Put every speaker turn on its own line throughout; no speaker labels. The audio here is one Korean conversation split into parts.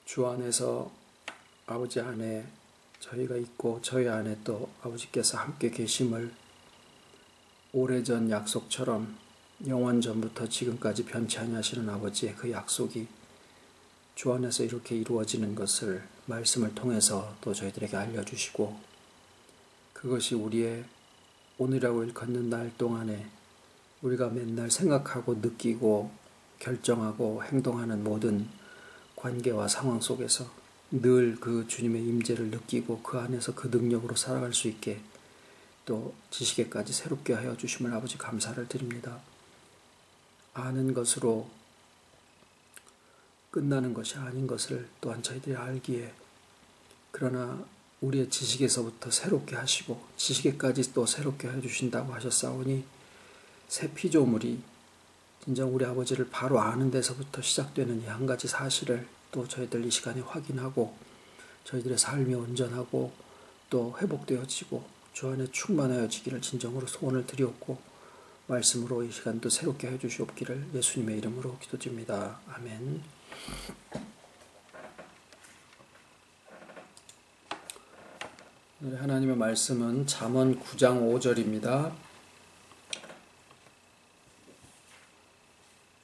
주 안에서 아버지 안에 저희가 있고 저희 안에 또 아버지께서 함께 계심을 오래전 약속처럼 영원전부터 지금까지 변치 아니하시는 아버지의 그 약속이 주 안에서 이렇게 이루어지는 것을 말씀을 통해서 또 저희들에게 알려주시고, 그것이 우리의 오늘이라고 일컫는 날 동안에 우리가 맨날 생각하고 느끼고 결정하고 행동하는 모든 관계와 상황 속에서 늘 그 주님의 임재를 느끼고 그 안에서 그 능력으로 살아갈 수 있게 또 지식에까지 새롭게 하여 주심을 아버지 감사를 드립니다. 아는 것으로 끝나는 것이 아닌 것을 또한 저희들이 알기에, 그러나 우리의 지식에서부터 새롭게 하시고 지식에까지 또 새롭게 해주신다고 하셨사오니 새 피조물이 진정 우리 아버지를 바로 아는 데서부터 시작되는 이 한 가지 사실을 또 저희들 이 시간에 확인하고 저희들의 삶이 온전하고 또 회복되어지고 주 안에 충만하여지기를 진정으로 소원을 드리옵고, 말씀으로 이 시간도 새롭게 해주시옵기를 예수님의 이름으로 기도드립니다. 아멘. 오늘 하나님의 말씀은 잠언 9장 5절입니다.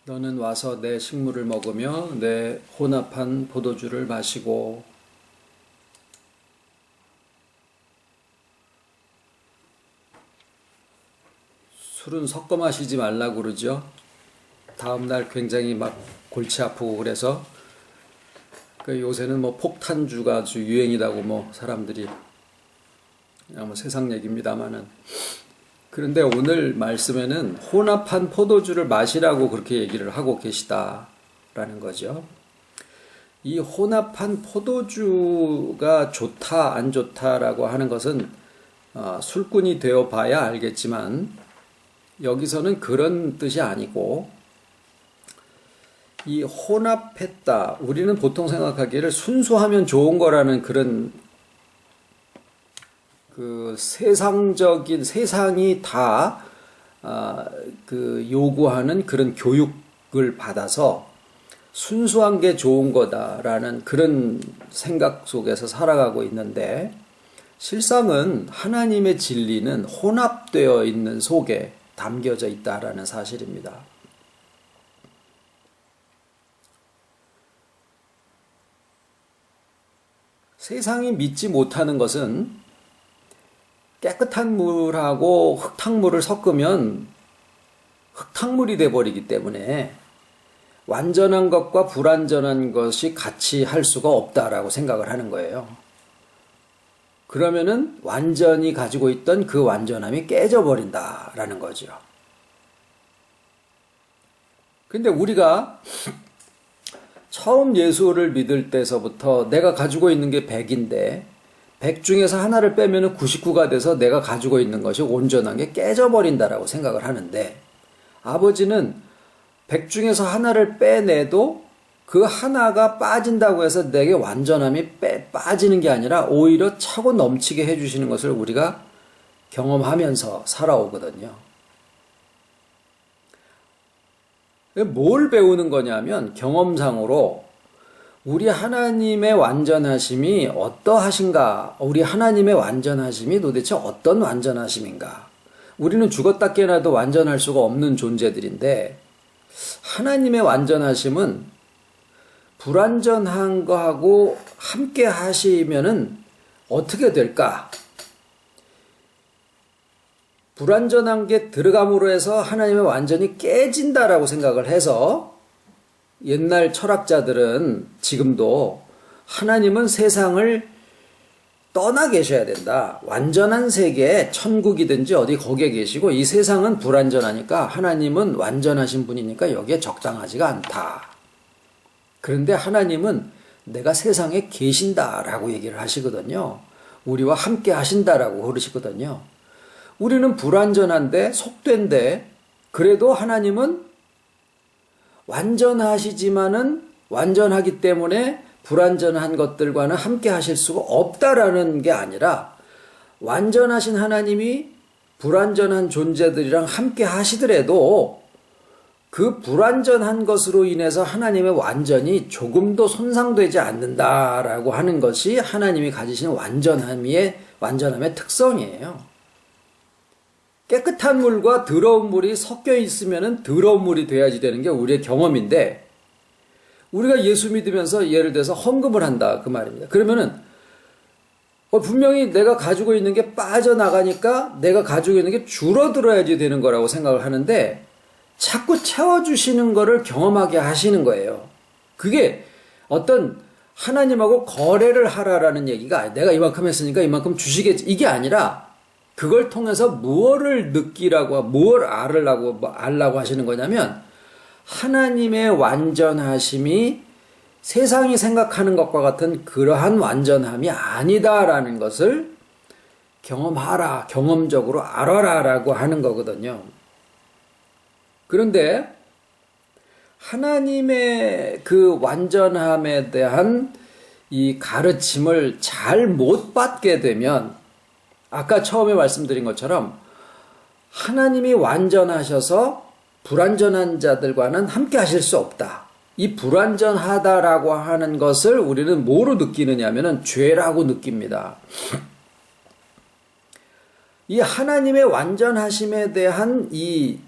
너는 와서 내 식물을 먹으며 내 혼합한 포도주를 마시고. 술은 섞어 마시지 말라고 그러죠. 다음날 굉장히 막 골치 아프고 그래서 요새는 뭐 폭탄주가 아주 유행이라고 뭐 사람들이 그냥 뭐 세상 얘기입니다만은, 그런데 오늘 말씀에는 혼합한 포도주를 마시라고 그렇게 얘기를 하고 계시다라는 거죠. 이 혼합한 포도주가 좋다 안 좋다라고 하는 것은 술꾼이 되어 봐야 알겠지만 여기서는 그런 뜻이 아니고, 이 혼합했다, 우리는 보통 생각하기를 순수하면 좋은 거라는 그런 그 세상적인, 세상이 다 그 요구하는 그런 교육을 받아서 순수한 게 좋은 거다라는 그런 생각 속에서 살아가고 있는데, 실상은 하나님의 진리는 혼합되어 있는 속에 담겨져 있다라는 사실입니다. 세상이 믿지 못하는 것은 깨끗한 물하고 흙탕물을 섞으면 흙탕물이 돼버리기 때문에 완전한 것과 불완전한 것이 같이 할 수가 없다라고 생각을 하는 거예요. 그러면은 완전히 가지고 있던 그 완전함이 깨져버린다라는 거죠. 근데 우리가 처음 예수를 믿을 때서부터 내가 가지고 있는 게 100인데 100 중에서 하나를 빼면 99가 돼서 내가 가지고 있는 것이 온전한 게 깨져버린다라고 생각을 하는데, 아버지는 100 중에서 하나를 빼내도 그 하나가 빠진다고 해서 내게 완전함이 빠지는 게 아니라 오히려 차고 넘치게 해주시는 것을 우리가 경험하면서 살아오거든요. 뭘 배우는 거냐면, 경험상으로 우리 하나님의 완전하심이 어떠하신가, 우리 하나님의 완전하심이 도대체 어떤 완전하심인가. 우리는 죽었다 깨어나도 완전할 수가 없는 존재들인데, 하나님의 완전하심은 불완전한 거하고 함께 하시면은 어떻게 될까? 불완전한 게 들어감으로 해서 하나님의 완전히 깨진다라고 생각을 해서, 옛날 철학자들은 지금도 하나님은 세상을 떠나 계셔야 된다, 완전한 세계, 천국이든지 어디 거기에 계시고 이 세상은 불완전하니까 하나님은 완전하신 분이니까 여기에 적당하지가 않다. 그런데 하나님은 내가 세상에 계신다라고 얘기를 하시거든요. 우리와 함께 하신다라고 그러시거든요. 우리는 불완전한데, 속된데, 그래도 하나님은 완전하시지만은 완전하기 때문에 불완전한 것들과는 함께 하실 수가 없다라는 게 아니라, 완전하신 하나님이 불완전한 존재들이랑 함께 하시더라도 그 불완전한 것으로 인해서 하나님의 완전이 조금도 손상되지 않는다라고 하는 것이 하나님이 가지신 완전함의 특성이에요. 깨끗한 물과 더러운 물이 섞여 있으면 더러운 물이 돼야지 되는 게 우리의 경험인데, 우리가 예수 믿으면서 예를 들어서 헌금을 한다 그 말입니다. 그러면은 분명히 내가 가지고 있는 게 빠져나가니까 내가 가지고 있는 게 줄어들어야지 되는 거라고 생각을 하는데, 자꾸 채워주시는 거를 경험하게 하시는 거예요. 그게 어떤 하나님하고 거래를 하라라는 얘기가 아니에요. 내가 이만큼 했으니까 이만큼 주시겠지, 이게 아니라 그걸 통해서 무엇을 느끼라고, 무엇을 알라고 하시는 거냐면, 하나님의 완전하심이 세상이 생각하는 것과 같은 그러한 완전함이 아니다라는 것을 경험하라, 경험적으로 알아라라고 하는 거거든요. 그런데 하나님의 그 완전함에 대한 이 가르침을 잘 못 받게 되면, 아까 처음에 말씀드린 것처럼 하나님이 완전하셔서 불완전한 자들과는 함께 하실 수 없다. 이 불완전하다라고 하는 것을 우리는 뭐로 느끼느냐 하면은 죄라고 느낍니다. 이 하나님의 완전하심에 대한 이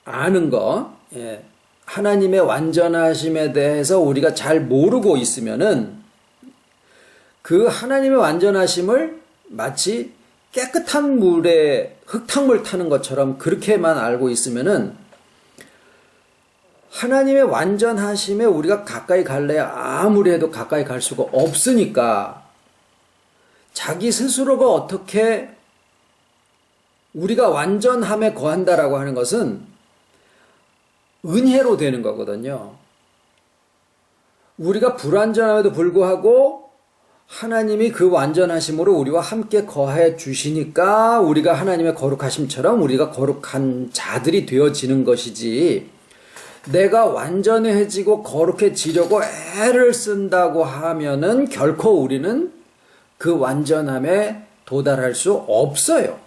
아는 거, 하나님의 완전하심에 대해서 우리가 잘 모르고 있으면은 그 하나님의 완전하심을 마치 깨끗한 물에 흙탕물 타는 것처럼 그렇게만 알고 있으면은 하나님의 완전하심에 우리가 가까이 갈래야 아무리 해도 가까이 갈 수가 없으니까, 자기 스스로가 어떻게 우리가 완전함에 거한다라고 하는 것은 은혜로 되는 거거든요. 우리가 불완전함에도 불구하고 하나님이 그 완전하심으로 우리와 함께 거해 주시니까 우리가 하나님의 거룩하심처럼 우리가 거룩한 자들이 되어지는 것이지, 내가 완전해지고 거룩해지려고 애를 쓴다고 하면은 결코 우리는 그 완전함에 도달할 수 없어요.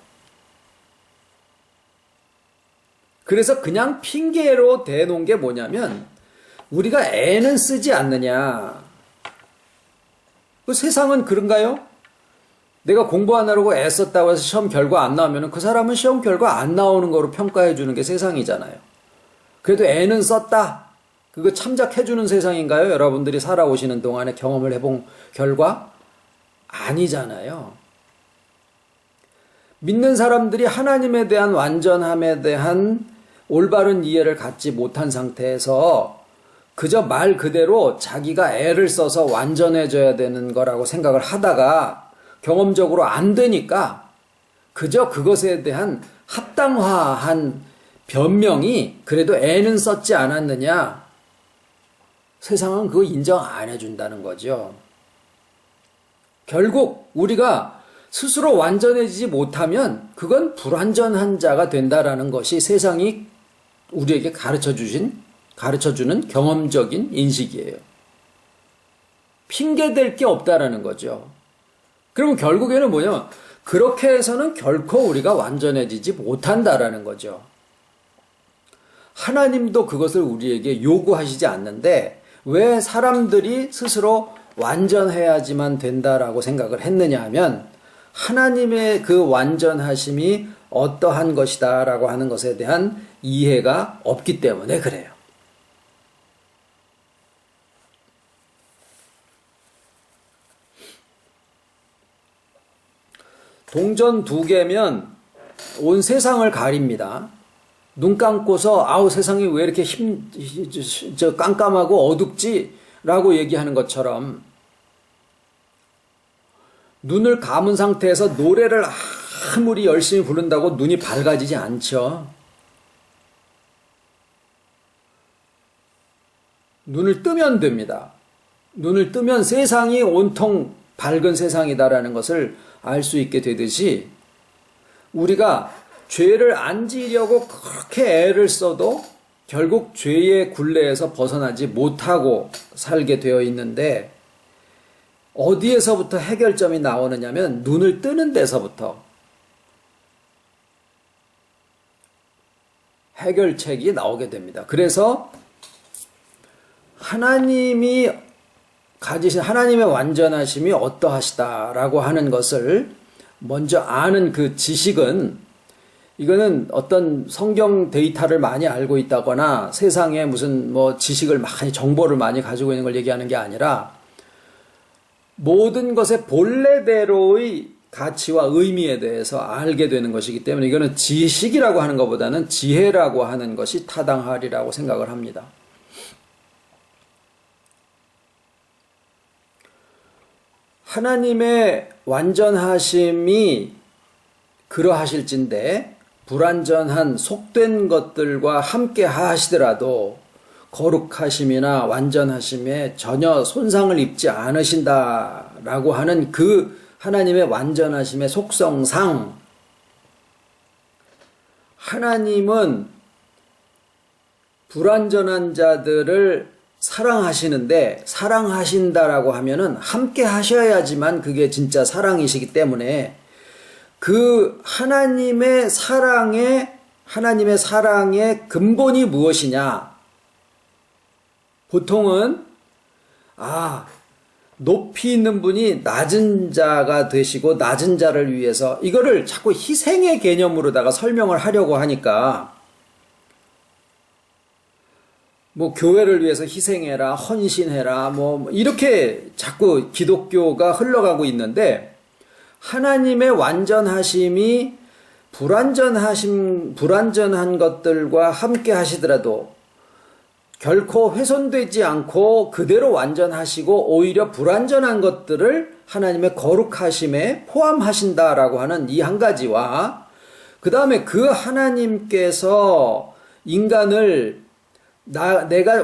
그래서 그냥 핑계로 대놓은 게 뭐냐면, 우리가 애는 쓰지 않느냐. 그 세상은 그런가요? 내가 공부하느라고 애썼다고 해서 시험 결과 안 나오면 그 사람은 시험 결과 안 나오는 거로 평가해 주는 게 세상이잖아요. 그래도 애는 썼다, 그거 참작해 주는 세상인가요? 여러분들이 살아오시는 동안에 경험을 해본 결과? 아니잖아요. 믿는 사람들이 하나님에 대한 완전함에 대한 올바른 이해를 갖지 못한 상태에서 그저 말 그대로 자기가 애를 써서 완전해져야 되는 거라고 생각을 하다가 경험적으로 안 되니까 그저 그것에 대한 합당화한 변명이 그래도 애는 썼지 않았느냐, 세상은 그거 인정 안 해준다는 거죠. 결국 우리가 스스로 완전해지지 못하면 그건 불완전한 자가 된다라는 것이 세상이 우리에게 가르쳐주는 경험적인 인식이에요. 핑계댈 게 없다라는 거죠. 그러면 결국에는 뭐냐면, 그렇게 해서는 결코 우리가 완전해지지 못한다라는 거죠. 하나님도 그것을 우리에게 요구하시지 않는데 왜 사람들이 스스로 완전해야지만 된다라고 생각을 했느냐 하면, 하나님의 그 완전하심이 어떠한 것이다라고 하는 것에 대한 이해가 없기 때문에 그래요. 동전 2개면 온 세상을 가립니다. 눈 감고서 아우 세상이 왜 이렇게 깜깜하고 어둡지? 라고 얘기하는 것처럼, 눈을 감은 상태에서 노래를 아무리 열심히 부른다고 눈이 밝아지지 않죠. 눈을 뜨면 됩니다. 눈을 뜨면 세상이 온통 밝은 세상이다라는 것을 알 수 있게 되듯이, 우리가 죄를 안 지으려고 그렇게 애를 써도 결국 죄의 굴레에서 벗어나지 못하고 살게 되어 있는데, 어디에서부터 해결점이 나오느냐면 눈을 뜨는 데서부터. 해결책이 나오게 됩니다. 그래서 하나님이 가지신 하나님의 완전하심이 어떠하시다라고 하는 것을 먼저 아는 그 지식은, 이거는 어떤 성경 데이터를 많이 알고 있다거나 세상에 무슨 뭐 지식을 많이, 정보를 많이 가지고 있는 걸 얘기하는 게 아니라 모든 것의 본래대로의 가치와 의미에 대해서 알게 되는 것이기 때문에 이거는 지식이라고 하는 것보다는 지혜라고 하는 것이 타당하리라고 생각을 합니다. 하나님의 완전하심이 그러하실진데 불완전한 속된 것들과 함께 하시더라도 거룩하심이나 완전하심에 전혀 손상을 입지 않으신다라고 하는 그 하나님의 완전하심의 속성상, 하나님은 불완전한 자들을 사랑하시는데, 사랑하신다라고 하면은 함께 하셔야지만 그게 진짜 사랑이시기 때문에 그 하나님의 사랑의 근본이 무엇이냐? 보통은 높이 있는 분이 낮은 자가 되시고 낮은 자를 위해서, 이거를 자꾸 희생의 개념으로다가 설명을 하려고 하니까 뭐 교회를 위해서 희생해라, 헌신해라, 뭐 이렇게 자꾸 기독교가 흘러가고 있는데, 하나님의 완전하심이 불완전한 것들과 함께 하시더라도 결코 훼손되지 않고 그대로 완전하시고 오히려 불완전한 것들을 하나님의 거룩하심에 포함하신다라고 하는 이 한 가지와, 그 다음에 그 하나님께서 인간을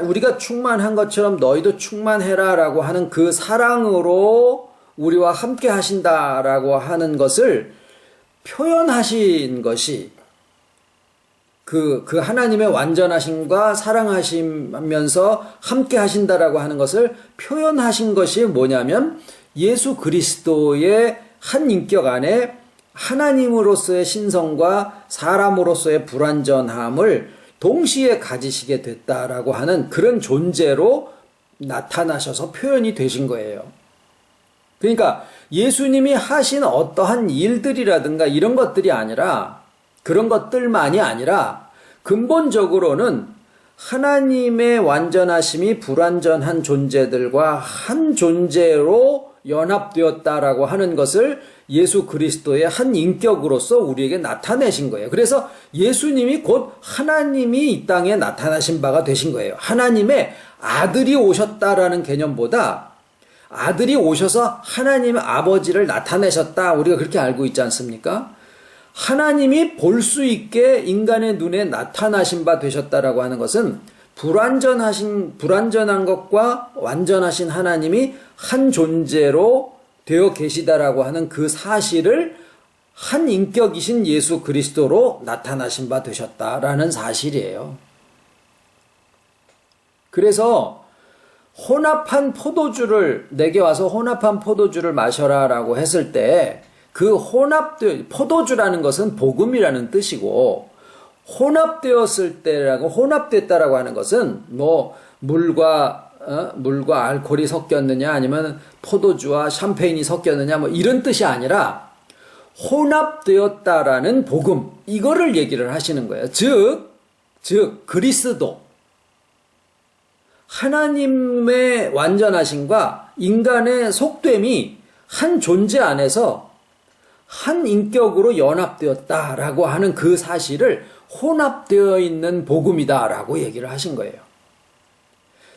우리가 충만한 것처럼 너희도 충만해라 라고 하는 그 사랑으로 우리와 함께 하신다라고 하는 것을 표현하신 것이, 그 하나님의 완전하심과 사랑하시면서 함께 하신다라고 하는 것을 표현하신 것이 뭐냐면, 예수 그리스도의 한 인격 안에 하나님으로서의 신성과 사람으로서의 불완전함을 동시에 가지시게 됐다라고 하는 그런 존재로 나타나셔서 표현이 되신 거예요. 그러니까 예수님이 하신 어떠한 일들이라든가 이런 것들이 아니라, 그런 것들만이 아니라 근본적으로는 하나님의 완전하심이 불완전한 존재들과 한 존재로 연합되었다라고 하는 것을 예수 그리스도의 한 인격으로서 우리에게 나타내신 거예요. 그래서 예수님이 곧 하나님이 이 땅에 나타나신 바가 되신 거예요. 하나님의 아들이 오셨다라는 개념보다 아들이 오셔서 하나님의 아버지를 나타내셨다, 우리가 그렇게 알고 있지 않습니까? 하나님이 볼 수 있게 인간의 눈에 나타나신 바 되셨다라고 하는 것은 불완전한 것과 완전하신 하나님이 한 존재로 되어 계시다라고 하는 그 사실을 한 인격이신 예수 그리스도로 나타나신 바 되셨다라는 사실이에요. 그래서 혼합한 포도주를, 내게 와서 혼합한 포도주를 마셔라라고 했을 때, 그 포도주라는 것은 복음이라는 뜻이고, 혼합되었을 때라고, 혼합됐다라고 하는 것은 뭐 물과 알코올이 섞였느냐, 아니면 포도주와 샴페인이 섞였느냐, 뭐 이런 뜻이 아니라 혼합되었다라는 복음, 이거를 얘기를 하시는 거예요. 즉 그리스도, 하나님의 완전하심과 인간의 속됨이 한 존재 안에서 한 인격으로 연합되었다라고 하는 그 사실을 혼합되어 있는 복음이다라고 얘기를 하신 거예요.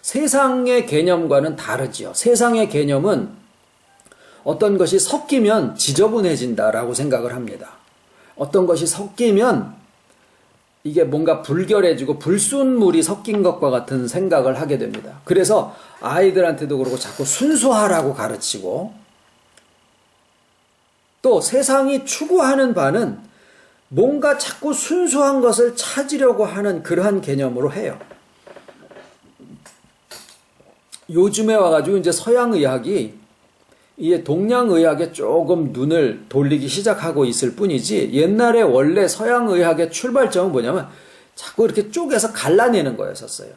세상의 개념과는 다르지요. 세상의 개념은 어떤 것이 섞이면 지저분해진다라고 생각을 합니다. 어떤 것이 섞이면 이게 뭔가 불결해지고 불순물이 섞인 것과 같은 생각을 하게 됩니다. 그래서 아이들한테도 그러고 자꾸 순수하라고 가르치고, 또 세상이 추구하는 바는 뭔가 자꾸 순수한 것을 찾으려고 하는 그러한 개념으로 해요. 요즘에 와가지고 이제 서양의학이 이게 동양의학에 조금 눈을 돌리기 시작하고 있을 뿐이지, 옛날에 원래 서양의학의 출발점은 뭐냐면 자꾸 이렇게 쪼개서 갈라내는 거였었어요.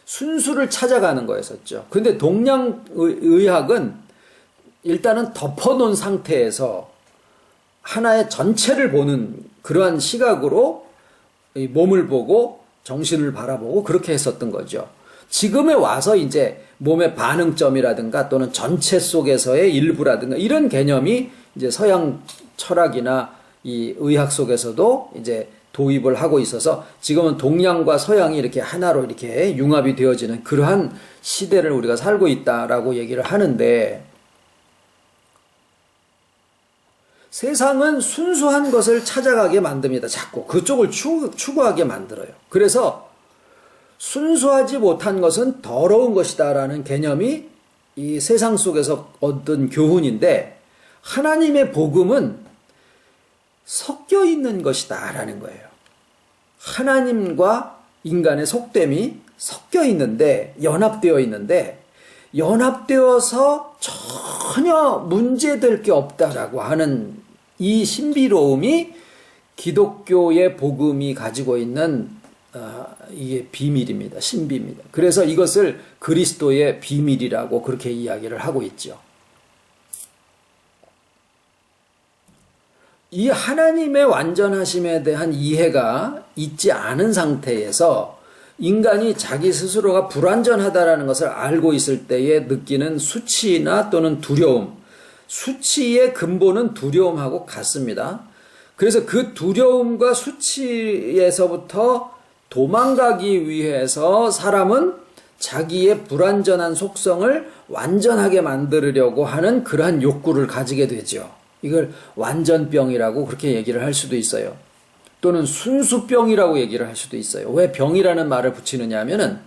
순수를 찾아가는 거였었죠. 근데 동양의학은 일단은 덮어놓은 상태에서 하나의 전체를 보는 그러한 시각으로 몸을 보고 정신을 바라보고 그렇게 했었던 거죠. 지금에 와서 이제 몸의 반응점이라든가 또는 전체 속에서의 일부라든가 이런 개념이 이제 서양 철학이나 이 의학 속에서도 이제 도입을 하고 있어서 지금은 동양과 서양이 이렇게 하나로 이렇게 융합이 되어지는 그러한 시대를 우리가 살고 있다라고 얘기를 하는데, 세상은 순수한 것을 찾아가게 만듭니다. 자꾸 그쪽을 추구하게 만들어요. 그래서 순수하지 못한 것은 더러운 것이다 라는 개념이 이 세상 속에서 얻은 교훈인데, 하나님의 복음은 섞여 있는 것이다 라는 거예요. 하나님과 인간의 속됨이 섞여 있는데, 연합되어 있는데, 연합되어서 전혀 문제될 게 없다라고 하는 이 신비로움이 기독교의 복음이 가지고 있는 이게 비밀입니다. 신비입니다. 그래서 이것을 그리스도의 비밀이라고 그렇게 이야기를 하고 있죠. 이 하나님의 완전하심에 대한 이해가 있지 않은 상태에서 인간이 자기 스스로가 불완전하다라는 것을 알고 있을 때에 느끼는 수치나 또는 두려움, 수치의 근본은 두려움하고 같습니다. 그래서 그 두려움과 수치에서부터 도망가기 위해서 사람은 자기의 불완전한 속성을 완전하게 만들려고 하는 그러한 욕구를 가지게 되죠. 이걸 완전병이라고 그렇게 얘기를 할 수도 있어요. 또는 순수병이라고 얘기를 할 수도 있어요. 왜 병이라는 말을 붙이느냐 하면은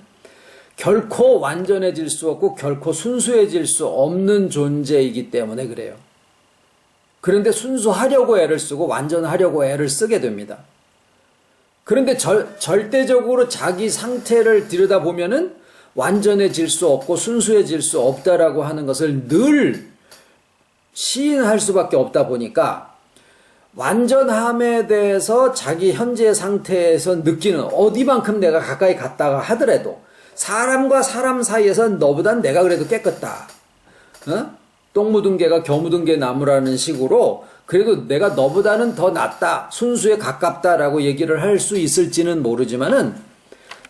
결코 완전해질 수 없고 결코 순수해질 수 없는 존재이기 때문에 그래요. 그런데 순수하려고 애를 쓰고 완전하려고 애를 쓰게 됩니다. 그런데 절대적으로 자기 상태를 들여다보면은 완전해질 수 없고 순수해질 수 없다라고 하는 것을 늘 시인할 수밖에 없다 보니까 완전함에 대해서 자기 현재 상태에서 느끼는, 어디만큼 내가 가까이 갔다가 하더라도 사람과 사람 사이에서는 너보단 내가 그래도 깨끗다. 똥 묻은 개가 겨 묻은 개 나무라는 식으로 그래도 내가 너보다는 더 낫다, 순수에 가깝다라고 얘기를 할 수 있을지는 모르지만은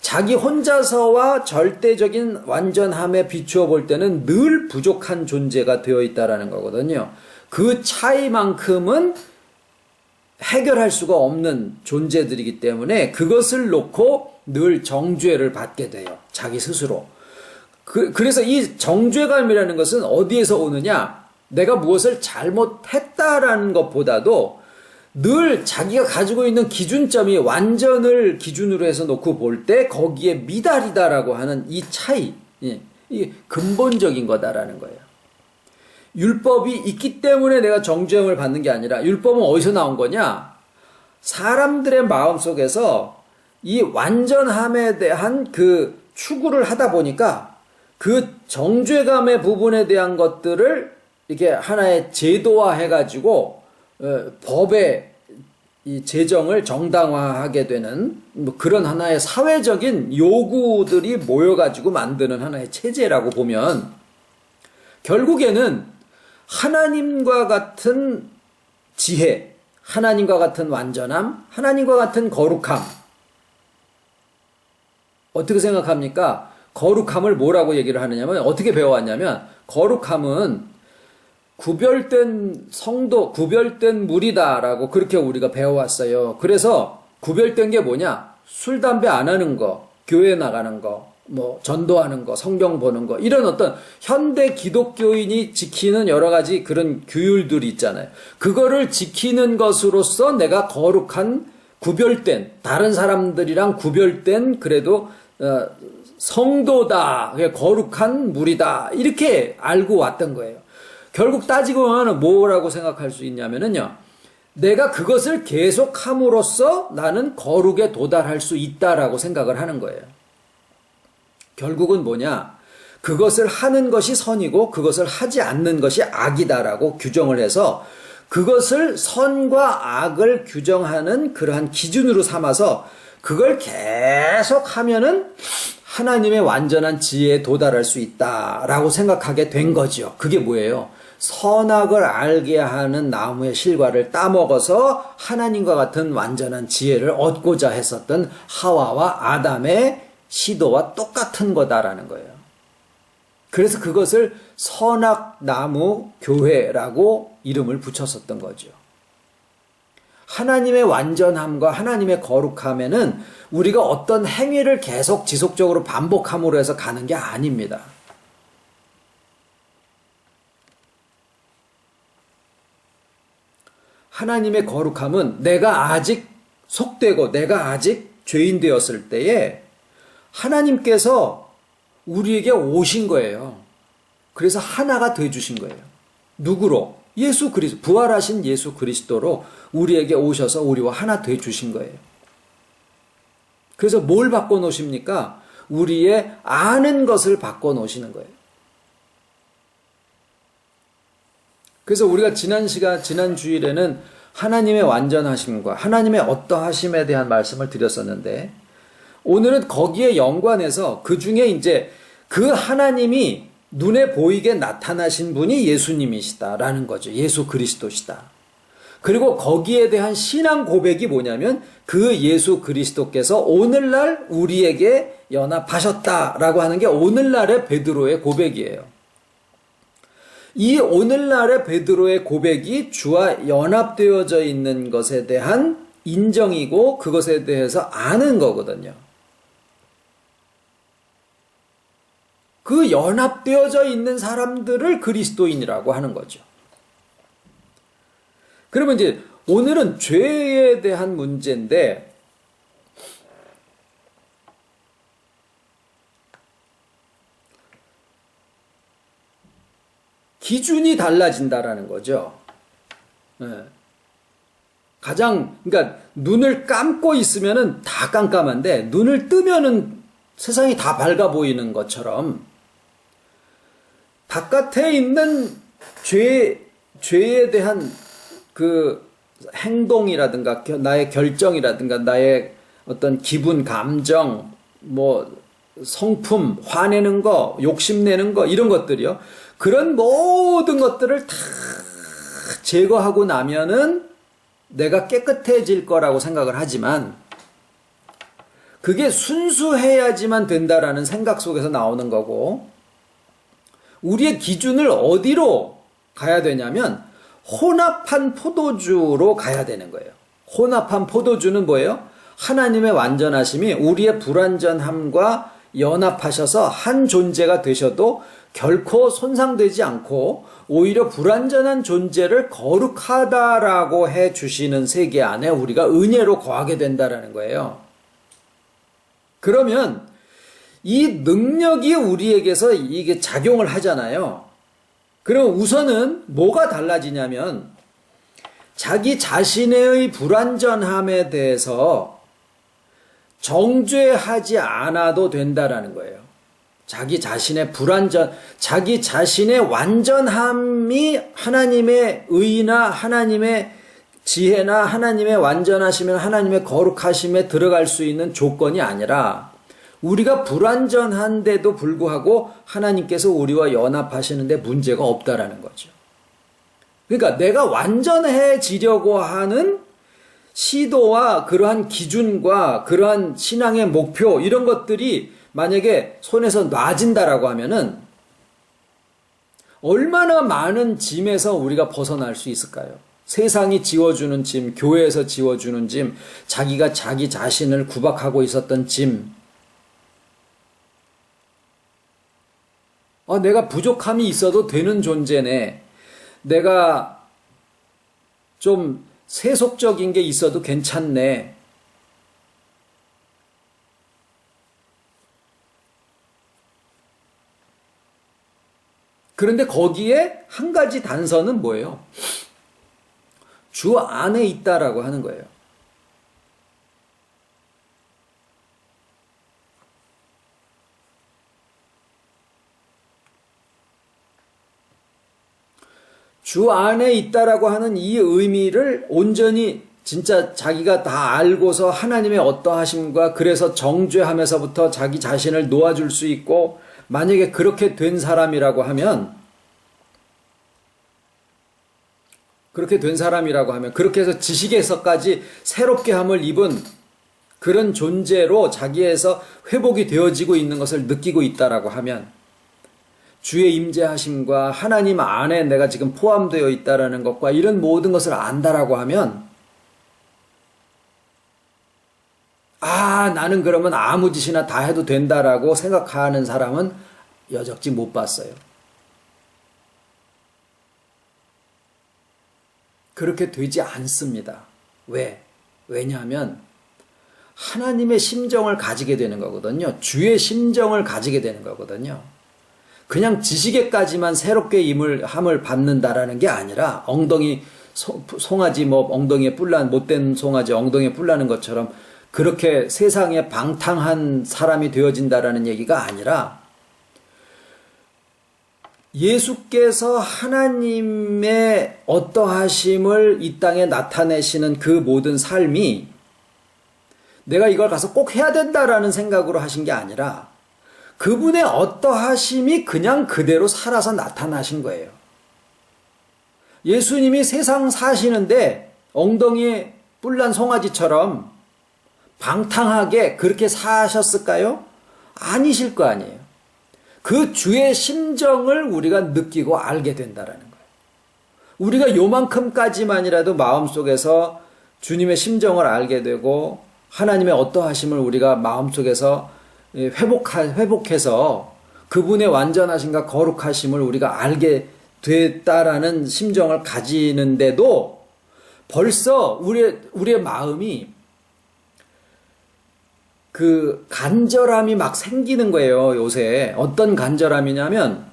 자기 혼자서와 절대적인 완전함에 비추어 볼 때는 늘 부족한 존재가 되어 있다라는 거거든요. 그 차이만큼은 해결할 수가 없는 존재들이기 때문에 그것을 놓고 늘 정죄를 받게 돼요. 자기 스스로. 그래서 이 정죄감이라는 것은 어디에서 오느냐? 내가 무엇을 잘못했다라는 것보다도 늘 자기가 가지고 있는 기준점이 완전을 기준으로 해서 놓고 볼 때 거기에 미달이다라고 하는 이 차이, 이게 근본적인 거다라는 거예요. 율법이 있기 때문에 내가 정죄함을 받는 게 아니라, 율법은 어디서 나온 거냐? 사람들의 마음속에서 이 완전함에 대한 그 추구를 하다 보니까 그 정죄감의 부분에 대한 것들을 이렇게 하나의 제도화 해가지고 법의 이 제정을 정당화하게 되는 뭐 그런 하나의 사회적인 요구들이 모여가지고 만드는 하나의 체제라고 보면, 결국에는 하나님과 같은 지혜, 하나님과 같은 완전함, 하나님과 같은 거룩함, 어떻게 생각합니까? 거룩함을 뭐라고 얘기를 하느냐면, 어떻게 배워왔냐면, 거룩함은 구별된 성도, 구별된 무리다라고 그렇게 우리가 배워왔어요. 그래서 구별된 게 뭐냐? 술, 담배 안 하는 거, 교회 나가는 거, 뭐 전도하는 거, 성경 보는 거, 이런 어떤 현대 기독교인이 지키는 여러 가지 그런 규율들이 있잖아요. 그거를 지키는 것으로서 내가 거룩한, 구별된, 다른 사람들이랑 구별된 그래도 성도다, 거룩한 무리다, 이렇게 알고 왔던 거예요. 결국 따지고 보면 뭐라고 생각할 수 있냐면요, 내가 그것을 계속함으로써 나는 거룩에 도달할 수 있다라고 생각을 하는 거예요. 결국은 뭐냐, 그것을 하는 것이 선이고 그것을 하지 않는 것이 악이다라고 규정을 해서 그것을 선과 악을 규정하는 그러한 기준으로 삼아서 그걸 계속 하면은 하나님의 완전한 지혜에 도달할 수 있다라고 생각하게 된 거죠. 그게 뭐예요? 선악을 알게 하는 나무의 실과를 따먹어서 하나님과 같은 완전한 지혜를 얻고자 했었던 하와와 아담의 시도와 똑같은 거다라는 거예요. 그래서 그것을 선악나무 교회라고 이름을 붙였었던 거죠. 하나님의 완전함과 하나님의 거룩함에는 우리가 어떤 행위를 계속 지속적으로 반복함으로 해서 가는 게 아닙니다. 하나님의 거룩함은 내가 아직 속되고 내가 아직 죄인 되었을 때에 하나님께서 우리에게 오신 거예요. 그래서 하나가 되어주신 거예요. 누구로? 예수 그리스도, 부활하신 예수 그리스도로 우리에게 오셔서 우리와 하나 되어주신 거예요. 그래서 뭘 바꿔놓으십니까? 우리의 아는 것을 바꿔놓으시는 거예요. 그래서 우리가 지난 주일에는 하나님의 완전하심과 하나님의 어떠하심에 대한 말씀을 드렸었는데, 오늘은 거기에 연관해서 그 중에 이제 그 하나님이 눈에 보이게 나타나신 분이 예수님이시다라는 거죠. 예수 그리스도시다. 그리고 거기에 대한 신앙 고백이 뭐냐면 그 예수 그리스도께서 오늘날 우리에게 연합하셨다라고 하는 게 오늘날의 베드로의 고백이에요. 이 오늘날의 베드로의 고백이 주와 연합되어져 있는 것에 대한 인정이고 그것에 대해서 아는 거거든요. 그 연합되어져 있는 사람들을 그리스도인이라고 하는 거죠. 그러면 이제 오늘은 죄에 대한 문제인데, 기준이 달라진다라는 거죠. 네. 그러니까 눈을 감고 있으면은 다 깜깜한데 눈을 뜨면은 세상이 다 밝아 보이는 것처럼 바깥에 있는 죄에 대한 그 행동이라든가 나의 결정이라든가 나의 어떤 기분, 감정, 뭐 성품, 화내는 거, 욕심내는 거 이런 것들이요. 그런 모든 것들을 다 제거하고 나면은 내가 깨끗해질 거라고 생각을 하지만 그게 순수해야지만 된다라는 생각 속에서 나오는 거고, 우리의 기준을 어디로 가야 되냐면 혼합한 포도주로 가야 되는 거예요. 혼합한 포도주는 뭐예요? 하나님의 완전하심이 우리의 불완전함과 연합하셔서 한 존재가 되셔도 결코 손상되지 않고 오히려 불완전한 존재를 거룩하다라고 해주시는 세계 안에 우리가 은혜로 거하게 된다라는 거예요. 그러면 이 능력이 우리에게서 이게 작용을 하잖아요. 그럼 우선은 뭐가 달라지냐면 자기 자신의 불완전함에 대해서 정죄하지 않아도 된다라는 거예요. 자기 자신의 자기 자신의 완전함이 하나님의 의나 하나님의 지혜나 하나님의 완전하시면 하나님의 거룩하심에 들어갈 수 있는 조건이 아니라 우리가 불완전한데도 불구하고 하나님께서 우리와 연합하시는데 문제가 없다라는 거죠. 그러니까 내가 완전해지려고 하는 시도와 그러한 기준과 그러한 신앙의 목표 이런 것들이 만약에 손에서 놔진다라고 하면은 얼마나 많은 짐에서 우리가 벗어날 수 있을까요? 세상이 지워주는 짐, 교회에서 지워주는 짐, 자기가 자기 자신을 구박하고 있었던 짐, 내가 부족함이 있어도 되는 존재네. 내가 좀 세속적인 게 있어도 괜찮네. 그런데 거기에 한 가지 단서는 뭐예요? 주 안에 있다라고 하는 거예요. 주 안에 있다라고 하는 이 의미를 온전히 진짜 자기가 다 알고서 하나님의 어떠하심과 그래서 정죄하면서부터 자기 자신을 놓아줄 수 있고 만약에 그렇게 된 사람이라고 하면 그렇게 해서 지식에서까지 새롭게 함을 입은 그런 존재로 자기에서 회복이 되어지고 있는 것을 느끼고 있다라고 하면 주의 임재하심과 하나님 안에 내가 지금 포함되어 있다라는 것과 이런 모든 것을 안다라고 하면 나는 그러면 아무 짓이나 다 해도 된다라고 생각하는 사람은 여적지 못 봤어요. 그렇게 되지 않습니다. 왜? 왜냐하면 하나님의 심정을 가지게 되는 거거든요. 주의 심정을 가지게 되는 거거든요. 그냥 지식에까지만 새롭게 함을 받는다라는 게 아니라 엉덩이 송아지 엉덩이에 뿔난 못된 송아지 엉덩이에 뿔나는 것처럼 그렇게 세상에 방탕한 사람이 되어진다라는 얘기가 아니라 예수께서 하나님의 어떠하심을 이 땅에 나타내시는 그 모든 삶이 내가 이걸 가서 꼭 해야 된다라는 생각으로 하신 게 아니라 그분의 어떠하심이 그냥 그대로 살아서 나타나신 거예요. 예수님이 세상 사시는데 엉덩이에 뿔난 송아지처럼 방탕하게 그렇게 사셨을까요? 아니실 거 아니에요. 그 주의 심정을 우리가 느끼고 알게 된다라는 거예요. 우리가 요만큼까지만이라도 마음속에서 주님의 심정을 알게 되고 하나님의 어떠하심을 우리가 마음속에서 회복해서 그분의 완전하심과 거룩하심을 우리가 알게 됐다라는 심정을 가지는데도 벌써 우리의 마음이 그 간절함이 막 생기는 거예요. 요새 어떤 간절함이냐면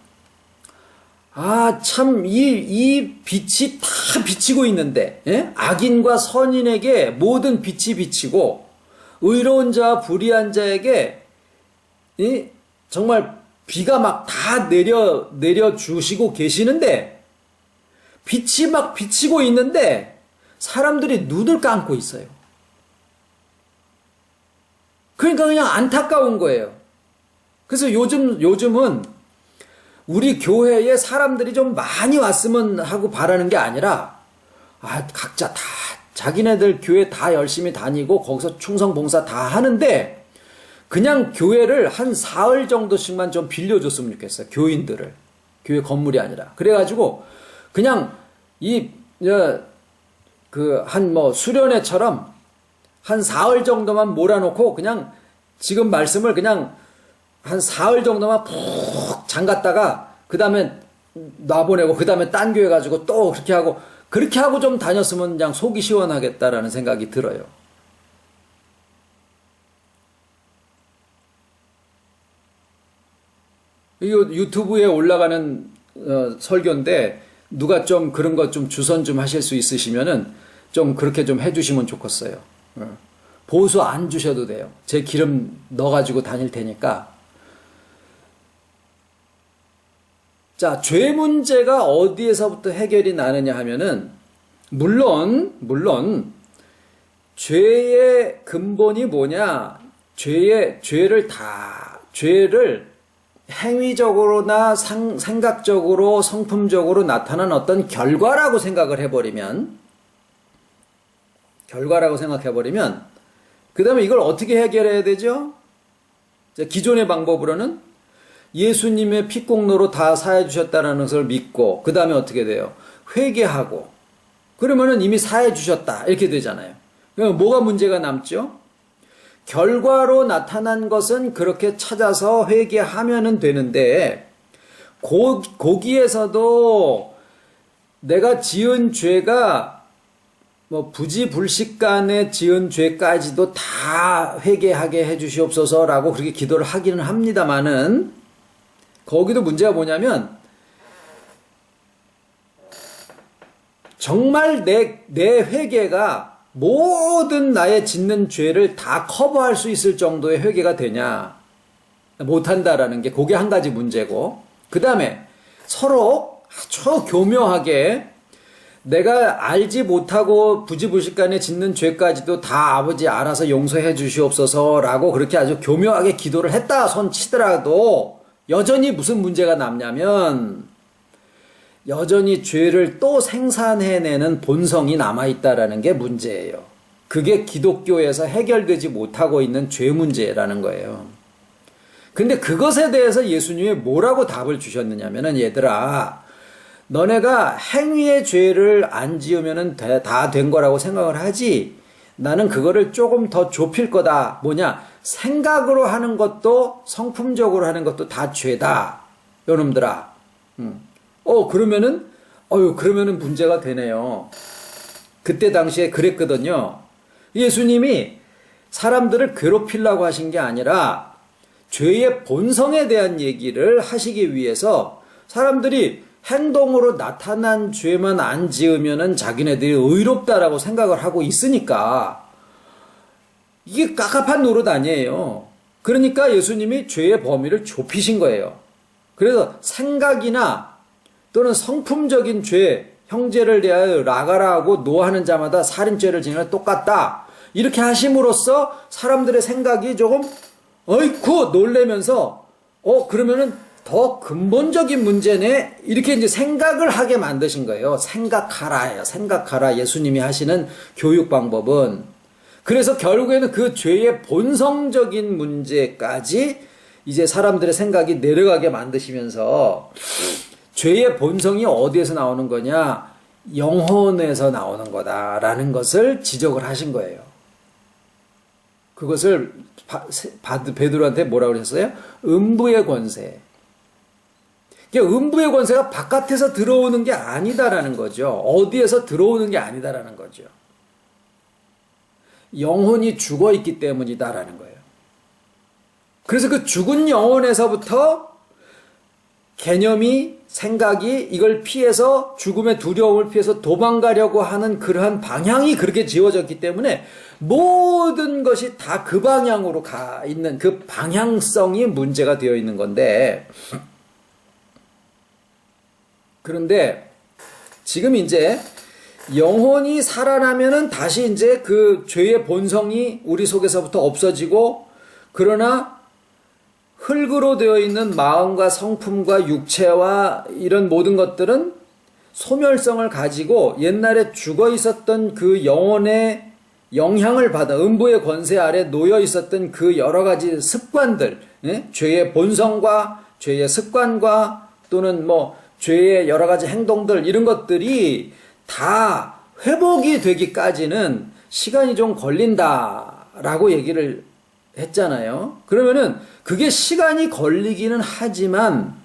참 이 빛이 다 비치고 있는데 악인과 선인에게 모든 빛이 비치고 의로운 자와 불의한 자에게 정말 비가 막 다 내려 주시고 계시는데 빛이 막 비치고 있는데 사람들이 눈을 감고 있어요. 그러니까 그냥 안타까운 거예요. 그래서 요즘은 우리 교회에 사람들이 좀 많이 왔으면 하고 바라는 게 아니라 각자 다 자기네들 교회 다 열심히 다니고 거기서 충성 봉사 다 하는데 그냥 교회를 한 사흘 정도씩만 좀 빌려줬으면 좋겠어요. 교인들을. 교회 건물이 아니라. 그래가지고 그냥 수련회처럼 한 사흘 정도만 몰아놓고 그냥 지금 말씀을 그냥 한 사흘 정도만 푹 잠갔다가 그 다음에 놔보내고 그 다음에 딴 교회 가지고 또 그렇게 하고 좀 다녔으면 그냥 속이 시원하겠다라는 생각이 들어요. 이거 유튜브에 올라가는 설교인데 누가 좀 그런 것 좀 주선 좀 하실 수 있으시면은 좀 그렇게 좀 해주시면 좋겠어요. 보수 안 주셔도 돼요. 제 기름 넣어가지고 다닐 테니까. 자, 죄 문제가 어디에서부터 해결이 나느냐 하면은 물론 죄의 근본이 뭐냐? 죄를 행위적으로나 생각적으로 성품적으로 나타난 어떤 결과라고 생각해 버리면 그 다음에 이걸 어떻게 해결해야 되죠? 기존의 방법으로는 예수님의 피공로로 다 사해 주셨다는 것을 믿고 그 다음에 어떻게 돼요? 회개하고 그러면은 이미 사해 주셨다 이렇게 되잖아요. 그럼 뭐가 문제가 남죠? 결과로 나타난 것은 그렇게 찾아서 회개하면은 되는데 거기에서도 내가 지은 죄가 부지불식간에 지은 죄까지도 다 회개하게 해주시옵소서라고 그렇게 기도를 하기는 합니다만은 거기도 문제가 뭐냐면 정말 내 회개가 모든 나의 짓는 죄를 다 커버할 수 있을 정도의 회개가 되냐 못한다라는 게 그게 한 가지 문제고 그 다음에 서로 아주 교묘하게 내가 알지 못하고 부지불식간에 짓는 죄까지도 다 아버지 알아서 용서해 주시옵소서라고 그렇게 아주 교묘하게 기도를 했다 손 치더라도 여전히 무슨 문제가 남냐면 여전히 죄를 또 생산해내는 본성이 남아있다라는 게 문제예요. 그게 기독교에서 해결되지 못하고 있는 죄 문제라는 거예요. 근데 그것에 대해서 예수님이 뭐라고 답을 주셨느냐면은 얘들아 너네가 행위의 죄를 안 지으면은 다 된 거라고 생각을 하지 나는 그거를 조금 더 좁힐 거다. 뭐냐 생각으로 하는 것도 성품적으로 하는 것도 다 죄다. 여러분들아 그러면은 문제가 되네요. 그때 당시에 그랬거든요. 예수님이 사람들을 괴롭히려고 하신 게 아니라 죄의 본성에 대한 얘기를 하시기 위해서 사람들이 행동으로 나타난 죄만 안 지으면은 자기네들이 의롭다라고 생각을 하고 있으니까 이게 깝깝한 노릇 아니에요. 그러니까 예수님이 죄의 범위를 좁히신 거예요. 그래서 생각이나 또는 성품적인 죄, 형제를 대하여 라가라 하고 노하는 자마다 살인죄를 지내는 똑같다. 이렇게 하심으로써 사람들의 생각이 조금 어이쿠 놀래면서 그러면은 더 근본적인 문제네 이렇게 이제 생각을 하게 만드신 거예요. 생각하라예요. 생각하라. 예수님이 하시는 교육 방법은 그래서 결국에는 그 죄의 본성적인 문제까지 이제 사람들의 생각이 내려가게 만드시면서 죄의 본성이 어디에서 나오는 거냐? 영혼에서 나오는 거다라는 것을 지적을 하신 거예요. 그것을 베드로한테 뭐라고 그랬어요? 음부의 권세. 음부의 권세가 바깥에서 들어오는 게 아니다라는 거죠. 어디에서 들어오는 게 아니다라는 거죠. 영혼이 죽어 있기 때문이다라는 거예요. 그래서 그 죽은 영혼에서부터 개념이 생각이 이걸 피해서 죽음의 두려움을 피해서 도망가려고 하는 그러한 방향이 그렇게 지어졌기 때문에 모든 것이 다 그 방향으로 가 있는 그 방향성이 문제가 되어 있는 건데 그런데 지금 이제 영혼이 살아나면은 다시 이제 그 죄의 본성이 우리 속에서부터 없어지고 그러나 흙으로 되어 있는 마음과 성품과 육체와 이런 모든 것들은 소멸성을 가지고 옛날에 죽어 있었던 그 영혼의 영향을 받아 음부의 권세 아래 놓여 있었던 그 여러 가지 습관들, 죄의 본성과 죄의 습관과 또는 죄의 여러 가지 행동들 이런 것들이 다 회복이 되기까지는 시간이 좀 걸린다라고 얘기를 했잖아요. 그러면은 그게 시간이 걸리기는 하지만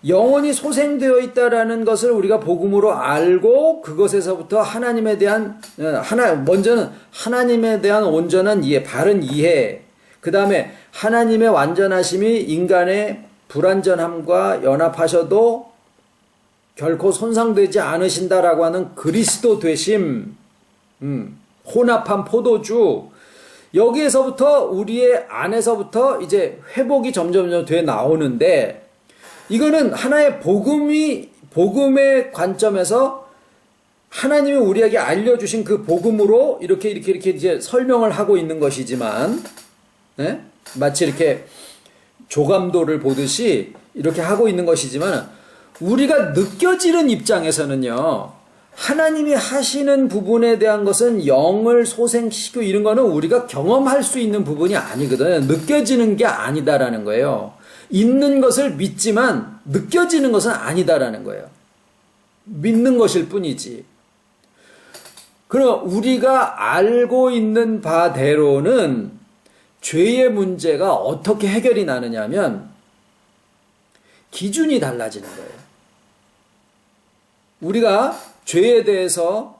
영혼이 소생되어 있다라는 것을 우리가 복음으로 알고 그것에서부터 하나님에 대한 먼저는 하나님에 대한 온전한 이해, 바른 이해, 그 다음에 하나님의 완전하심이 인간의 불완전함과 연합하셔도 결코 손상되지 않으신다라고 하는 그리스도 되심, 혼합한 포도주, 여기에서부터 우리의 안에서부터 이제 회복이 점점 돼 나오는데 이거는 하나의 복음의 관점에서 하나님이 우리에게 알려주신 그 복음으로 이렇게 이제 설명을 하고 있는 것이지만, 마치 이렇게 조감도를 보듯이 이렇게 하고 있는 것이지만, 우리가 느껴지는 입장에서는요, 하나님이 하시는 부분에 대한 것은 영을 소생시키고 이런 거는 우리가 경험할 수 있는 부분이 아니거든요. 느껴지는 게 아니다라는 거예요. 있는 것을 믿지만 느껴지는 것은 아니다라는 거예요. 믿는 것일 뿐이지. 그럼 우리가 알고 있는 바대로는 죄의 문제가 어떻게 해결이 나느냐면 기준이 달라지는 거예요. 우리가 죄에 대해서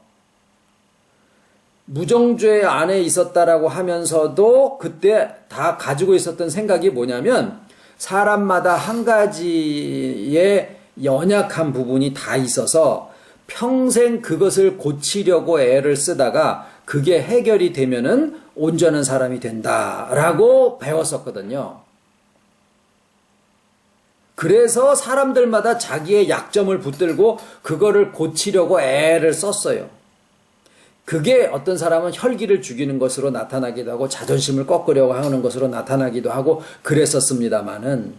무정죄 안에 있었다라고 하면서도 그때 다 가지고 있었던 생각이 뭐냐면 사람마다 한 가지의 연약한 부분이 다 있어서 평생 그것을 고치려고 애를 쓰다가 그게 해결이 되면은 온전한 사람이 된다라고 배웠었거든요. 그래서 사람들마다 자기의 약점을 붙들고 그거를 고치려고 애를 썼어요. 그게 어떤 사람은 혈기를 죽이는 것으로 나타나기도 하고 자존심을 꺾으려고 하는 것으로 나타나기도 하고 그랬었습니다마는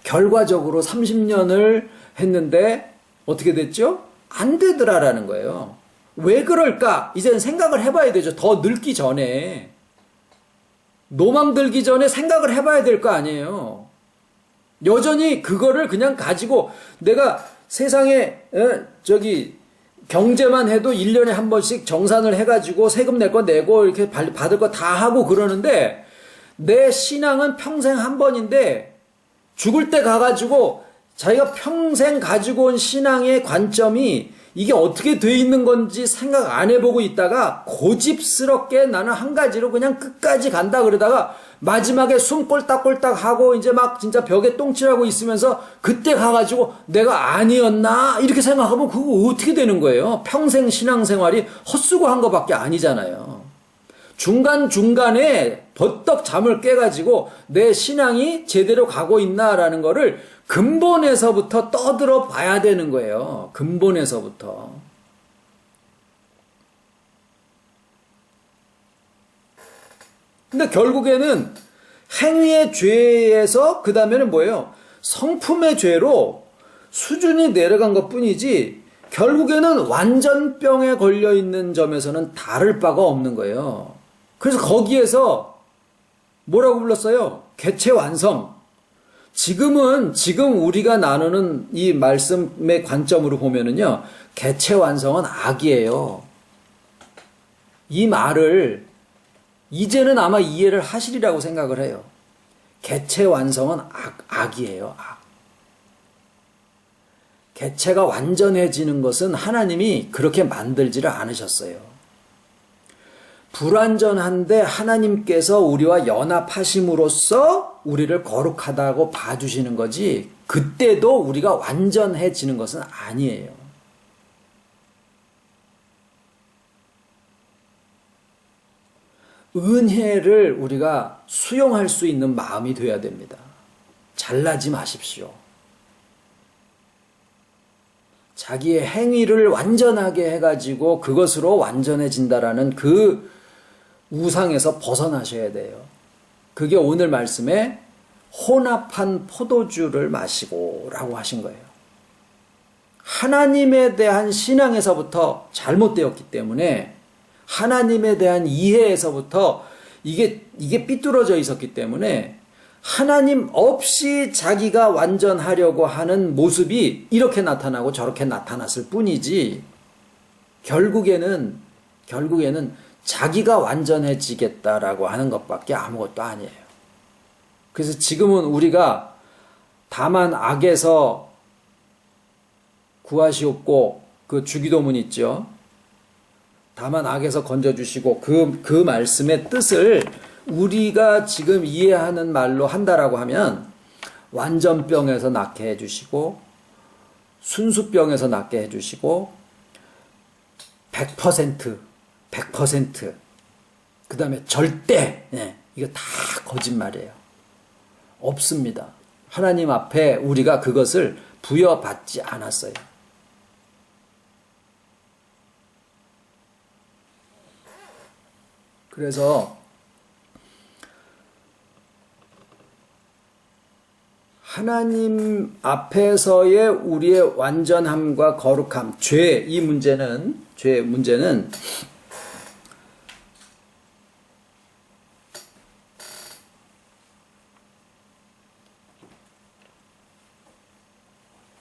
결과적으로 30년을 했는데 어떻게 됐죠? 안 되더라라는 거예요. 왜 그럴까? 이제는 생각을 해봐야 되죠. 더 늙기 전에. 노망 들기 전에 생각을 해봐야 될 거 아니에요. 여전히 그거를 그냥 가지고 내가 세상에 경제만 해도 1년에 한 번씩 정산을 해가지고 세금 낼 거 내고 이렇게 받을 거 다 하고 그러는데 내 신앙은 평생 한 번인데 죽을 때 가가지고 자기가 평생 가지고 온 신앙의 관점이 이게 어떻게 돼 있는 건지 생각 안 해보고 있다가 고집스럽게 나는 한 가지로 그냥 끝까지 간다 그러다가 마지막에 숨 꼴딱꼴딱 하고 이제 막 진짜 벽에 똥칠하고 있으면서 그때 가가지고 내가 아니었나 이렇게 생각하면 그거 어떻게 되는 거예요? 평생 신앙생활이 헛수고한 것밖에 아니잖아요. 중간중간에 버떡 잠을 깨가지고 내 신앙이 제대로 가고 있나라는 거를 근본에서부터 떠들어 봐야 되는 거예요. 근본에서부터. 근데 결국에는 행위의 죄에서 그 다음에는 뭐예요? 성품의 죄로 수준이 내려간 것 뿐이지 결국에는 완전병에 걸려 있는 점에서는 다를 바가 없는 거예요. 그래서 거기에서 뭐라고 불렀어요? 개체완성. 지금 우리가 나누는 이 말씀의 관점으로 보면은요, 개체완성은 악이에요. 이 말을 이제는 아마 이해를 하시리라고 생각을 해요. 개체완성은 악이에요. 악. 개체가 완전해지는 것은 하나님이 그렇게 만들지를 않으셨어요. 불완전한데 하나님께서 우리와 연합하심으로써 우리를 거룩하다고 봐주시는 거지 그때도 우리가 완전해지는 것은 아니에요. 은혜를 우리가 수용할 수 있는 마음이 되어야 됩니다. 잘나지 마십시오. 자기의 행위를 완전하게 해가지고 그것으로 완전해진다라는 그 우상에서 벗어나셔야 돼요. 그게 오늘 말씀에 혼합한 포도주를 마시고 라고 하신 거예요. 하나님에 대한 신앙에서부터 잘못되었기 때문에 하나님에 대한 이해에서부터 이게 삐뚤어져 있었기 때문에 하나님 없이 자기가 완전하려고 하는 모습이 이렇게 나타나고 저렇게 나타났을 뿐이지 결국에는 자기가 완전해지겠다라고 하는 것밖에 아무것도 아니에요. 그래서 지금은 우리가 다만 악에서 구하시옵고 그 주기도문 있죠. 다만 악에서 건져주시고 그 말씀의 뜻을 우리가 지금 이해하는 말로 한다라고 하면 완전병에서 낫게 해주시고 순수병에서 낫게 해주시고 100% 그 다음에 절대 이거 다 거짓말이에요. 없습니다. 하나님 앞에 우리가 그것을 부여받지 않았어요. 그래서 하나님 앞에서의 우리의 완전함과 거룩함, 죄의 문제는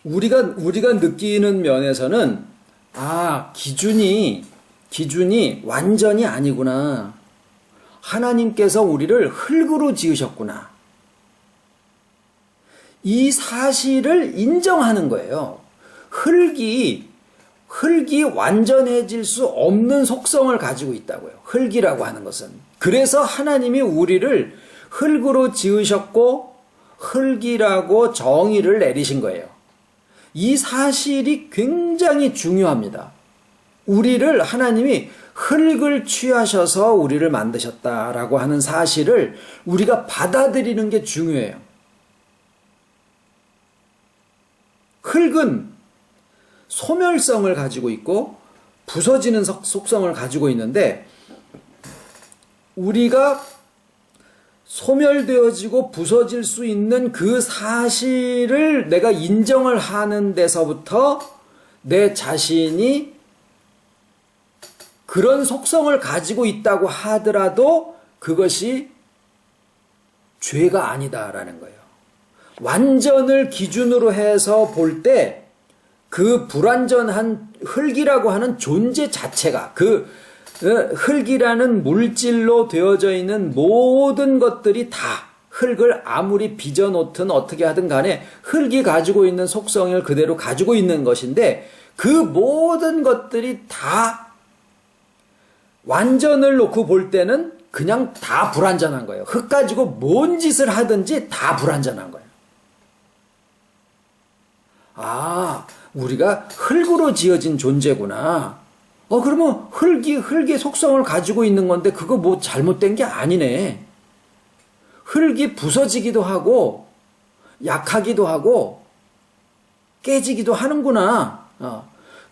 우리가 느끼는 면에서는 기준이 완전히 아니구나. 하나님께서 우리를 흙으로 지으셨구나. 이 사실을 인정하는 거예요. 흙이 완전해질 수 없는 속성을 가지고 있다고요. 흙이라고 하는 것은. 그래서 하나님이 우리를 흙으로 지으셨고 흙이라고 정의를 내리신 거예요. 이 사실이 굉장히 중요합니다. 우리를 하나님이 흙을 취하셔서 우리를 만드셨다라고 하는 사실을 우리가 받아들이는 게 중요해요. 흙은 소멸성을 가지고 있고 부서지는 속성을 가지고 있는데, 우리가 소멸되어지고 부서질 수 있는 그 사실을 내가 인정을 하는 데서부터 내 자신이 그런 속성을 가지고 있다고 하더라도 그것이 죄가 아니다라는 거예요. 완전을 기준으로 해서 볼 때 그 불완전한 흙이라고 하는 존재 자체가, 그 흙이라는 물질로 되어져 있는 모든 것들이 다, 흙을 아무리 빚어놓든 어떻게 하든 간에 흙이 가지고 있는 속성을 그대로 가지고 있는 것인데, 그 모든 것들이 다 완전을 놓고 볼 때는 그냥 다 불완전한 거예요. 흙 가지고 뭔 짓을 하든지 다 불완전한 거예요. 아, 우리가 흙으로 지어진 존재구나. 그러면 흙의 속성을 가지고 있는 건데 그거 뭐 잘못된 게 아니네. 흙이 부서지기도 하고 약하기도 하고 깨지기도 하는구나.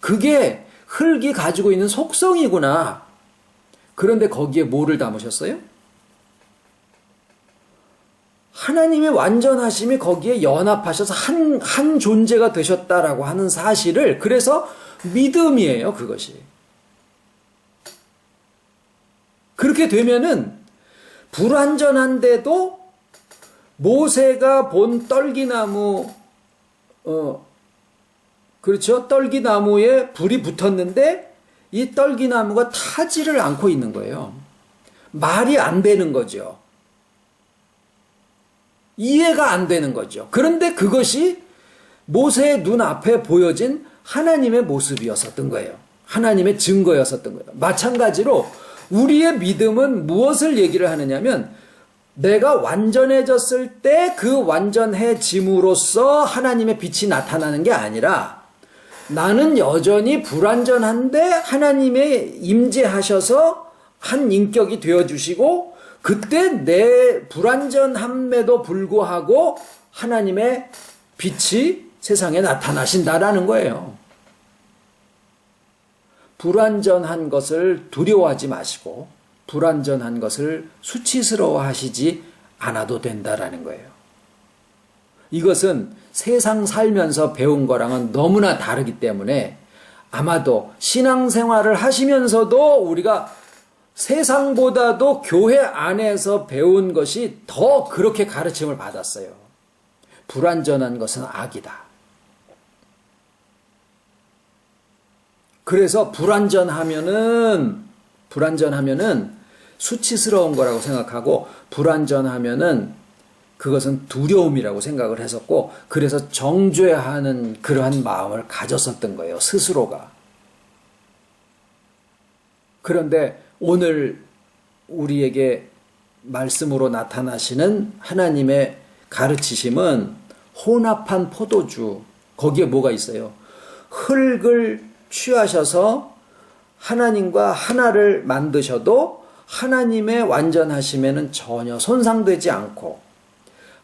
그게 흙이 가지고 있는 속성이구나. 그런데 거기에 뭐를 담으셨어요? 하나님의 완전하심이 거기에 연합하셔서 한 존재가 되셨다라고 하는 사실을, 그래서 믿음이에요, 그것이. 그렇게 되면은 불완전한데도 모세가 본 떨기나무, 그렇죠? 떨기나무에 불이 붙었는데 이 떨기나무가 타지를 않고 있는 거예요. 말이 안 되는 거죠. 이해가 안 되는 거죠. 그런데 그것이 모세의 눈앞에 보여진 하나님의 모습이었었던 거예요. 하나님의 증거였었던 거예요. 마찬가지로 우리의 믿음은 무엇을 얘기를 하느냐면, 내가 완전해졌을 때 그 완전해짐으로써 하나님의 빛이 나타나는 게 아니라, 나는 여전히 불완전한데 하나님의 임재하셔서 한 인격이 되어주시고, 그때 내 불완전함에도 불구하고 하나님의 빛이 세상에 나타나신다라는 거예요. 불완전한 것을 두려워하지 마시고 불완전한 것을 수치스러워하시지 않아도 된다라는 거예요. 이것은 세상 살면서 배운 거랑은 너무나 다르기 때문에 아마도 신앙생활을 하시면서도 우리가 세상보다도 교회 안에서 배운 것이 더 그렇게 가르침을 받았어요. 불완전한 것은 악이다. 그래서 불완전하면은 수치스러운 거라고 생각하고, 불완전하면은 그것은 두려움이라고 생각을 했었고, 그래서 정죄하는 그러한 마음을 가졌었던 거예요, 스스로가. 그런데 오늘 우리에게 말씀으로 나타나시는 하나님의 가르치심은 혼합한 포도주, 거기에 뭐가 있어요? 흙을 취하셔서 하나님과 하나를 만드셔도 하나님의 완전하심에는 전혀 손상되지 않고,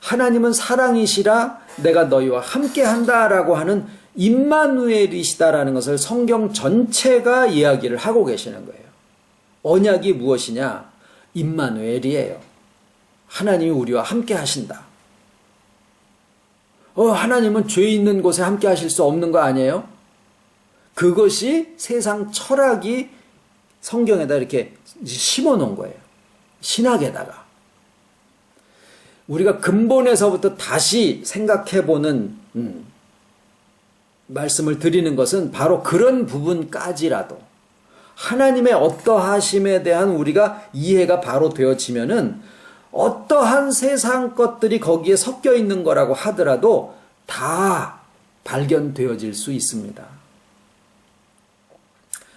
하나님은 사랑이시라 내가 너희와 함께 한다라고 하는 임마누엘이시다라는 것을 성경 전체가 이야기를 하고 계시는 거예요. 언약이 무엇이냐? 임마누엘이에요. 하나님이 우리와 함께 하신다. 하나님은 죄 있는 곳에 함께 하실 수 없는 거 아니에요? 그것이 세상 철학이 성경에다 이렇게 심어 놓은 거예요. 신학에다가. 우리가 근본에서부터 다시 생각해보는 말씀을 드리는 것은 바로 그런 부분까지라도 하나님의 어떠하심에 대한 우리가 이해가 바로 되어지면은 어떠한 세상 것들이 거기에 섞여 있는 거라고 하더라도 다 발견되어질 수 있습니다.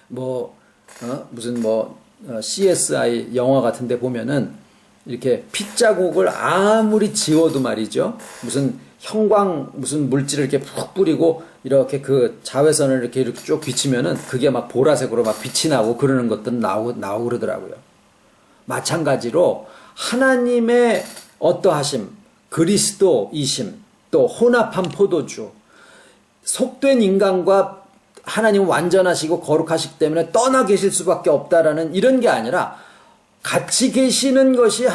무슨 CSI 영화 같은 데 보면은 이렇게 핏자국을 아무리 지워도 말이죠. 무슨 형광 무슨 물질을 이렇게 푹 뿌리고 이렇게 그 자외선을 이렇게 쭉 비치면은 그게 막 보라색으로 막 빛이 나고 그러는 것들은 나오고 그러더라고요. 마찬가지로 하나님의 어떠하심, 그리스도이심, 또 혼합한 포도주, 속된 인간과 하나님은 완전하시고 거룩하시기 때문에 떠나 계실 수밖에 없다라는 이런 게 아니라 같이 계시는 것이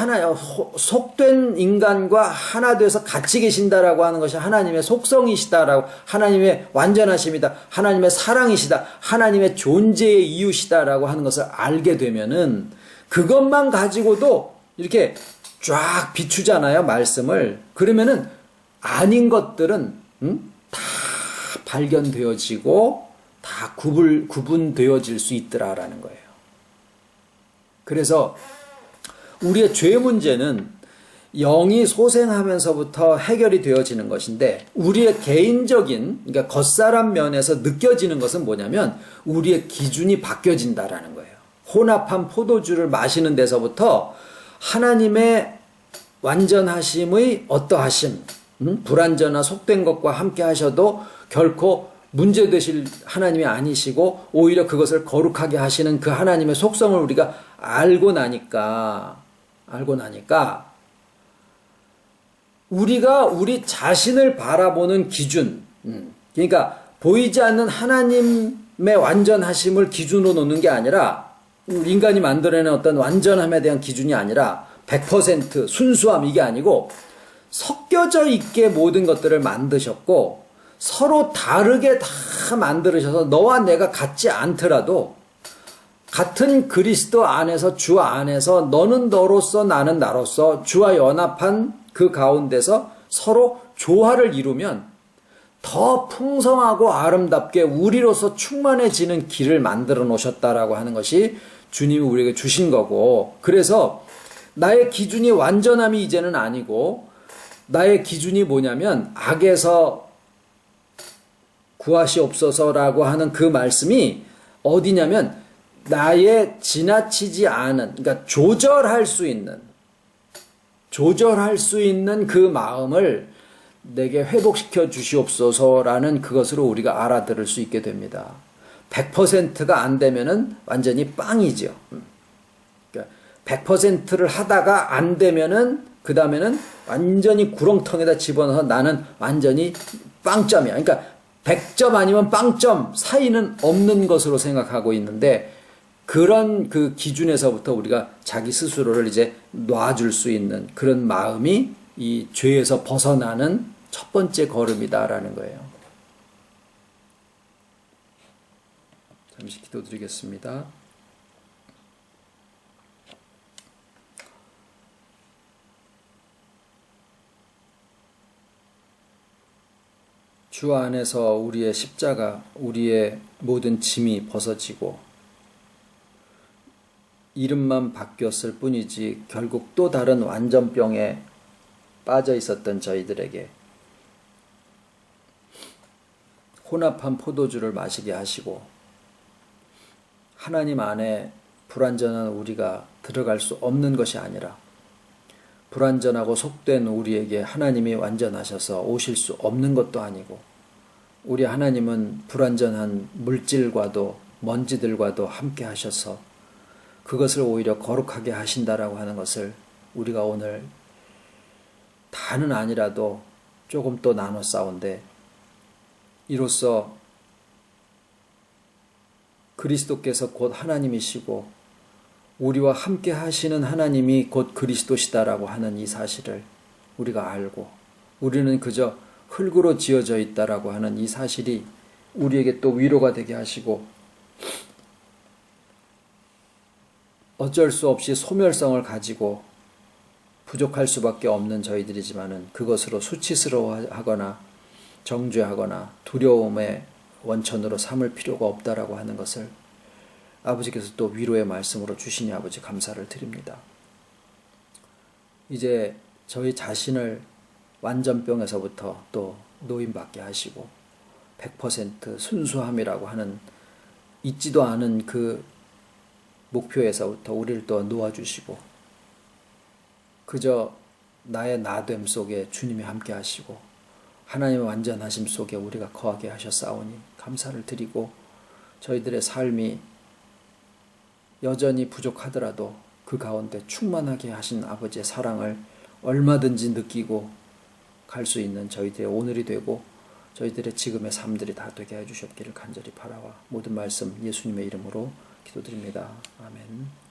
속된 인간과 하나 되어서 같이 계신다라고 하는 것이 하나님의 속성이시다라고, 하나님의 완전하심이다, 하나님의 사랑이시다, 하나님의 존재의 이유시다라고 하는 것을 알게 되면은 그것만 가지고도 이렇게 쫙 비추잖아요, 말씀을. 그러면은 아닌 것들은 다 발견되어지고 다 구분되어질 수 있더라라는 거예요. 그래서 우리의 죄 문제는 영이 소생하면서부터 해결이 되어지는 것인데, 우리의 개인적인, 그러니까 겉사람 면에서 느껴지는 것은 뭐냐면 우리의 기준이 바뀌어진다라는 거예요. 혼합한 포도주를 마시는 데서부터 하나님의 완전하심의 어떠하심, 불완전한 속된 것과 함께 하셔도 결코 문제되실 하나님이 아니시고 오히려 그것을 거룩하게 하시는 그 하나님의 속성을 우리가 알고 나니까 우리가 우리 자신을 바라보는 기준, 그러니까 보이지 않는 하나님의 완전하심을 기준으로 놓는 게 아니라, 인간이 만들어낸 어떤 완전함에 대한 기준이 아니라 100% 순수함, 이게 아니고 섞여져 있게 모든 것들을 만드셨고 서로 다르게 다 만들으셔서 너와 내가 같지 않더라도 같은 그리스도 안에서, 주 안에서 너는 너로서 나는 나로서 주와 연합한 그 가운데서 서로 조화를 이루면 더 풍성하고 아름답게 우리로서 충만해지는 길을 만들어 놓으셨다라고 하는 것이 주님이 우리에게 주신 거고, 그래서 나의 기준이 완전함이 이제는 아니고 나의 기준이 뭐냐면 악에서 구하시옵소서라고 하는 그 말씀이 어디냐면 나의 지나치지 않은, 그러니까 조절할 수 있는 그 마음을 내게 회복시켜 주시옵소서라는 그것으로 우리가 알아들을 수 있게 됩니다. 100%가 안 되면은 완전히 빵이죠. 그러니까 100%를 하다가 안 되면은 그 다음에는 완전히 구렁텅이다 집어넣어서 나는 완전히 빵점이야. 그러니까 100점 아니면 빵점 사이는 없는 것으로 생각하고 있는데, 그런 그 기준에서부터 우리가 자기 스스로를 이제 놔줄 수 있는 그런 마음이 이 죄에서 벗어나는 첫 번째 걸음이다라는 거예요. 잠시 기도드리겠습니다. 주 안에서 우리의 십자가, 우리의 모든 짐이 벗어지고 이름만 바뀌었을 뿐이지 결국 또 다른 완전병에 빠져 있었던 저희들에게 혼합한 포도주를 마시게 하시고 하나님 안에 불완전한 우리가 들어갈 수 없는 것이 아니라 불완전하고 속된 우리에게 하나님이 완전하셔서 오실 수 없는 것도 아니고, 우리 하나님은 불완전한 물질과도 먼지들과도 함께 하셔서 그것을 오히려 거룩하게 하신다라고 하는 것을 우리가 오늘 다는 아니라도 조금 또 나눠 싸운데, 이로써 그리스도께서 곧 하나님이시고 우리와 함께 하시는 하나님이 곧 그리스도시다라고 하는 이 사실을 우리가 알고, 우리는 그저 흙으로 지어져 있다라고 하는 이 사실이 우리에게 또 위로가 되게 하시고, 어쩔 수 없이 소멸성을 가지고 부족할 수밖에 없는 저희들이지만은 그것으로 수치스러워하거나 정죄하거나 두려움의 원천으로 삼을 필요가 없다라고 하는 것을 아버지께서 또 위로의 말씀으로 주시니 아버지 감사를 드립니다. 이제 저희 자신을 완전병에서부터 또 노임받게 하시고 100% 순수함이라고 하는 잊지도 않은 그 목표에서부터 우리를 또 놓아주시고, 그저 나의 나됨 속에 주님이 함께 하시고 하나님의 완전하심 속에 우리가 거하게 하셨사오니 감사를 드리고, 저희들의 삶이 여전히 부족하더라도 그 가운데 충만하게 하신 아버지의 사랑을 얼마든지 느끼고 갈 수 있는 저희들의 오늘이 되고, 저희들의 지금의 삶들이 다 되게 해주셨기를 간절히 바라와 모든 말씀 예수님의 이름으로 기도드립니다. 아멘.